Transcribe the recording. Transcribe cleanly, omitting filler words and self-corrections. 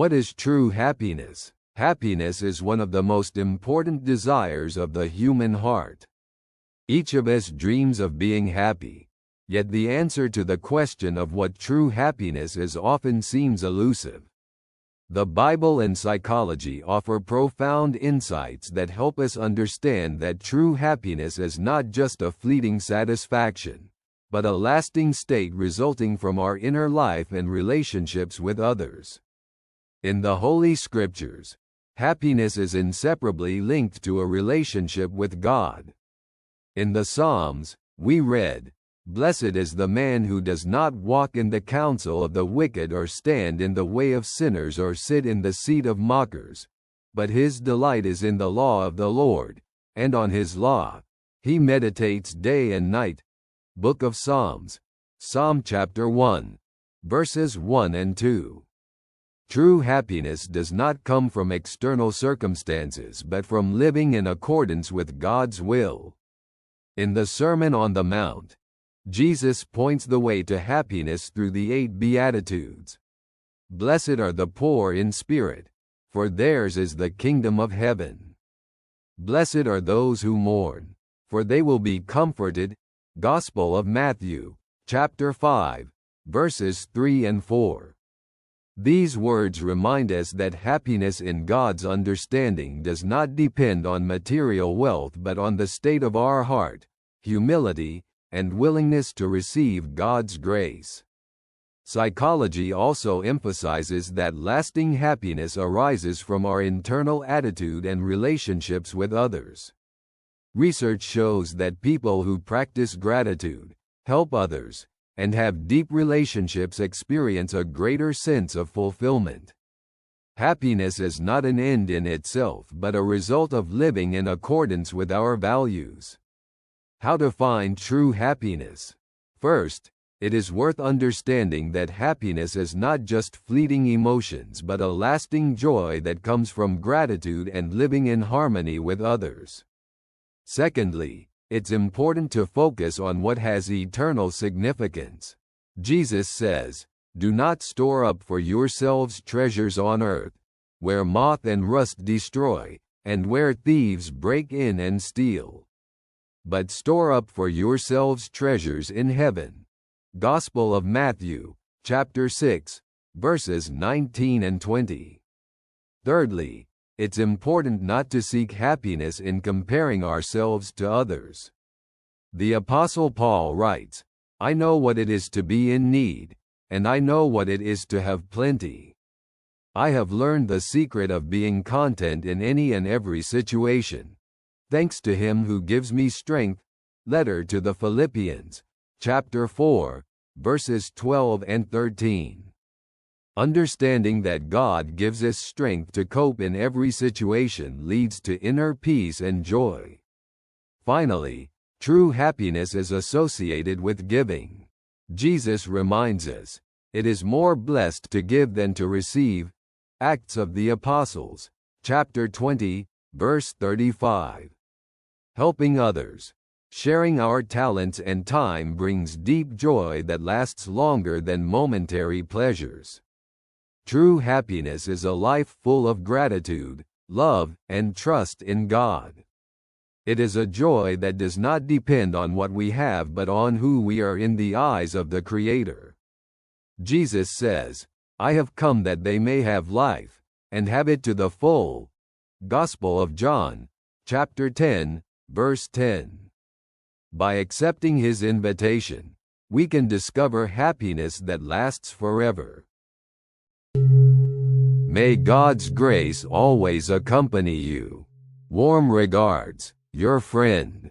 What is true happiness? Happiness is one of the most important desires of the human heart. Each of us dreams of being happy, yet the answer to the question of what true happiness is often seems elusive. The Bible and psychology offer profound insights that help us understand that true happiness is not just a fleeting satisfaction, but a lasting state resulting from our inner life and relationships with others. In the Holy Scriptures, happiness is inseparably linked to a relationship with God. In the Psalms, we read, "Blessed is the man who does not walk in the counsel of the wicked or stand in the way of sinners or sit in the seat of mockers, but his delight is in the law of the Lord, and on his law he meditates day and night." Book of Psalms, Psalm chapter 1, verses 1 and 2. True happiness does not come from external circumstances but from living in accordance with God's will. In the Sermon on the Mount, Jesus points the way to happiness through the 8 Beatitudes. Blessed are the poor in spirit, for theirs is the kingdom of heaven. Blessed are those who mourn, for they will be comforted. Gospel of Matthew, chapter 5, verses 3 and 4. These words remind us that happiness in God's understanding does not depend on material wealth but on the state of our heart, humility, and willingness to receive God's grace. Psychology also emphasizes that lasting happiness arises from our internal attitude and relationships with others. Research shows that people who practice gratitude, help others, and have deep relationships experience a greater sense of fulfillment. Happiness is not an end in itself but a result of living in accordance with our values. How to find true happiness? First, it is worth understanding that happiness is not just fleeting emotions but a lasting joy that comes from gratitude and living in harmony with others. Secondly, it's important to focus on what has eternal significance. Jesus says, "Do not store up for yourselves treasures on earth, where moth and rust destroy, and where thieves break in and steal. But store up for yourselves treasures in heaven." Gospel of Matthew, chapter 6, verses 19 and 20. Thirdly, it's important not to seek happiness in comparing ourselves to others. The Apostle Paul writes, "I know what it is to be in need, and I know what it is to have plenty. I have learned the secret of being content in any and every situation, thanks to him who gives me strength." Letter to the Philippians, chapter 4, verses 12 and 13. Understanding that God gives us strength to cope in every situation leads to inner peace and joy. Finally, true happiness is associated with giving. Jesus reminds us, "It is more blessed to give than to receive." Acts of the Apostles, chapter 20, verse 35. Helping others, sharing our talents and time brings deep joy that lasts longer than momentary pleasures. True happiness is a life full of gratitude, love, and trust in God. It is a joy that does not depend on what we have but on who we are in the eyes of the Creator. Jesus says, "I have come that they may have life, and have it to the full." Gospel of John, chapter 10, verse 10. By accepting his invitation, we can discover happiness that lasts forever. May God's grace always accompany you. Warm regards, your friend.